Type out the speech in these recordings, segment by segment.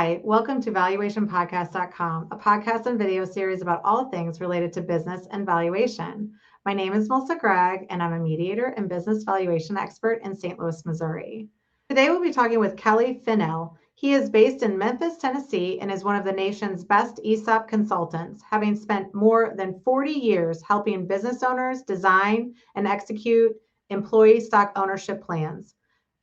Hi, welcome to valuationpodcast.com, a podcast and video series about all things related to business and valuation. My name is Melissa Gragg, and I'm a mediator and business valuation expert in St. Louis, Missouri. Today, we'll be talking with Kelly Finnell. He is based in Memphis, Tennessee, and is one of the nation's best ESOP consultants, having spent more than 40 years helping business owners design and execute employee stock ownership plans.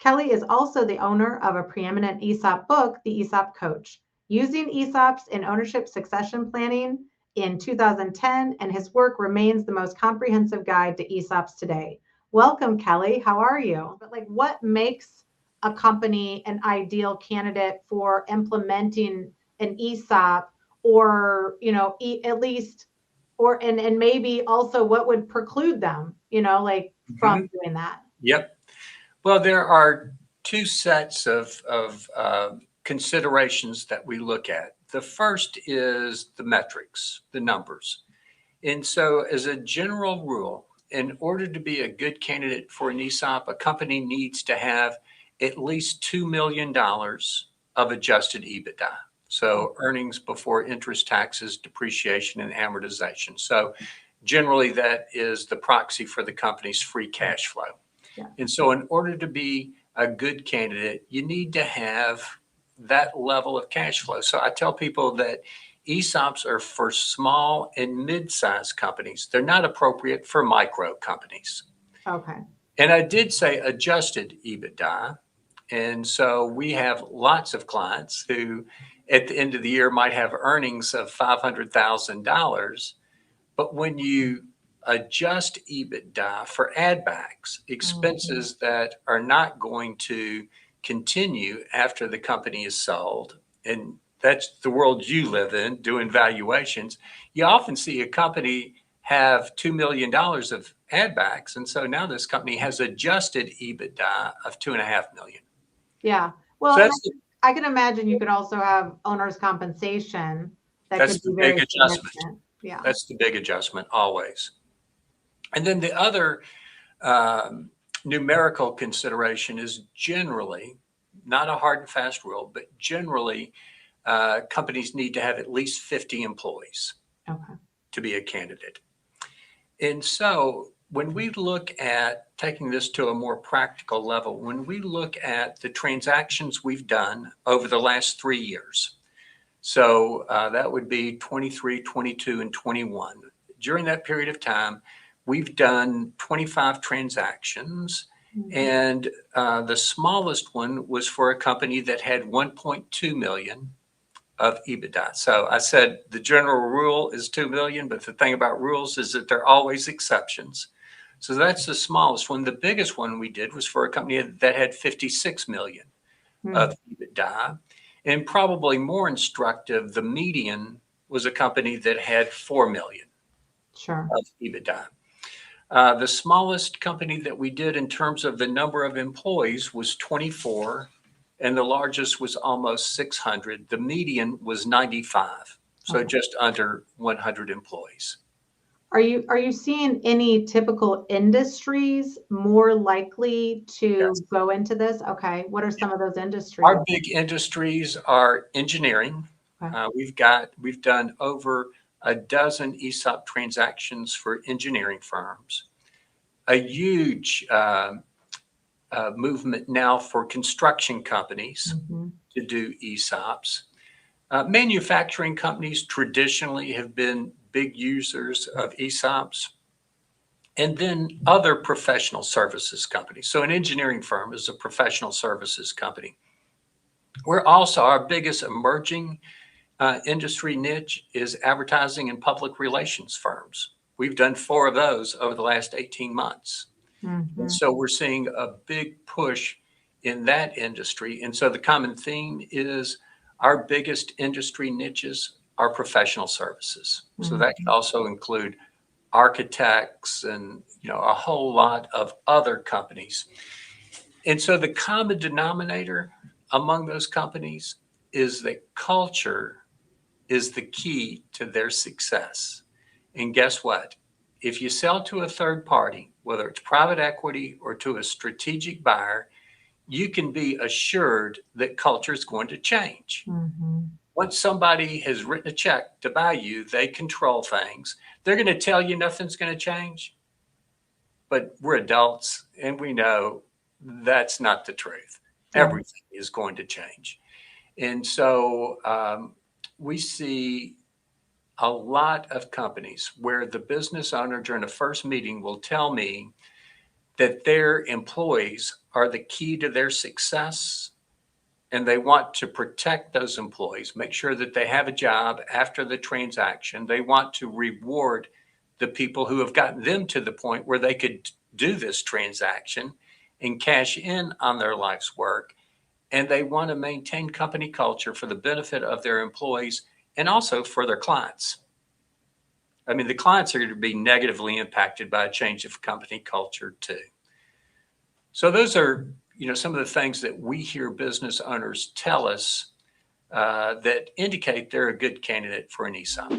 Kelly is also the owner of a preeminent ESOP book, the ESOP Coach, using ESOPs in ownership succession planning in 2010, and his work remains the most comprehensive guide to ESOPs today. Welcome, Kelly. How are you? But what makes a company an ideal candidate for implementing an ESOP, or at least, or and maybe also what would preclude them, from doing that? Yep. Well, there are two sets of considerations that we look at. The first is the metrics, the numbers. And so as a general rule, in order to be a good candidate for an ESOP, a company needs to have at least $2 million of adjusted EBITDA. So earnings before interest, taxes, depreciation, and amortization. So generally that is the proxy for the company's free cash flow. Yeah. And so in order to be a good candidate, you need to have that level of cash flow. So I tell people that ESOPs are for small and mid-sized companies. They're not appropriate for micro companies. Okay. And I did say adjusted EBITDA. And so we have lots of clients who at the end of the year might have earnings of $500,000. But when you adjust EBITDA for add backs, expenses that are not going to continue after the company is sold, and that's the world you live in, doing valuations, you often see a company have $2 million of add backs. And so now this company has adjusted EBITDA of $2.5 million. Yeah. Well, so I can imagine you could also have owner's compensation. That's the big adjustment. Yeah. That's the big adjustment always. And then the other numerical consideration is generally, not a hard and fast rule, but generally companies need to have at least 50 employees to be a candidate. And so when we look at taking this to a more practical level, when we look at the transactions we've done over the last 3 years, so that would be 23, 22, and 21. During that period of time, we've done 25 transactions, and the smallest one was for a company that had 1.2 million of EBITDA. So I said the general rule is 2 million, but the thing about rules is that there are always exceptions. So that's the smallest one. The biggest one we did was for a company that had 56 million of EBITDA. And probably more instructive, the median was a company that had 4 million of EBITDA. The smallest company that we did in terms of the number of employees was 24, and the largest was almost 600. The median was 95, so just under 100 employees. Are you seeing any typical industries more likely to go into this? Okay. What are some of those industries? Our big industries are engineering. We've done over a dozen ESOP transactions for engineering firms. A huge movement now for construction companies to do ESOPs. Manufacturing companies traditionally have been big users of ESOPs, and then other professional services companies. So an engineering firm is a professional services company. We're also, our biggest emerging industry niche is advertising and public relations firms. We've done 4 of those over the last 18 months. And so we're seeing a big push in that industry. And so the common theme is our biggest industry niches are professional services. So that can also include architects and a whole lot of other companies. And so the common denominator among those companies is that culture is the key to their success. And guess what? If you sell to a third party, whether it's private equity or to a strategic buyer, you can be assured that culture is going to change. Mm-hmm. Once somebody has written a check to buy you, they control things. They're going to tell you nothing's going to change. But we're adults and we know that's not the truth. Yeah. Everything is going to change. And so we see a lot of companies where the business owner during the first meeting will tell me that their employees are the key to their success, and they want to protect those employees, make sure that they have a job after the transaction. They want to reward the people who have gotten them to the point where they could do this transaction and cash in on their life's work. And they want to maintain company culture for the benefit of their employees and also for their clients. I mean, the clients are going to be negatively impacted by a change of company culture too. So those are, some of the things that we hear business owners tell us that indicate they're a good candidate for an ESOP.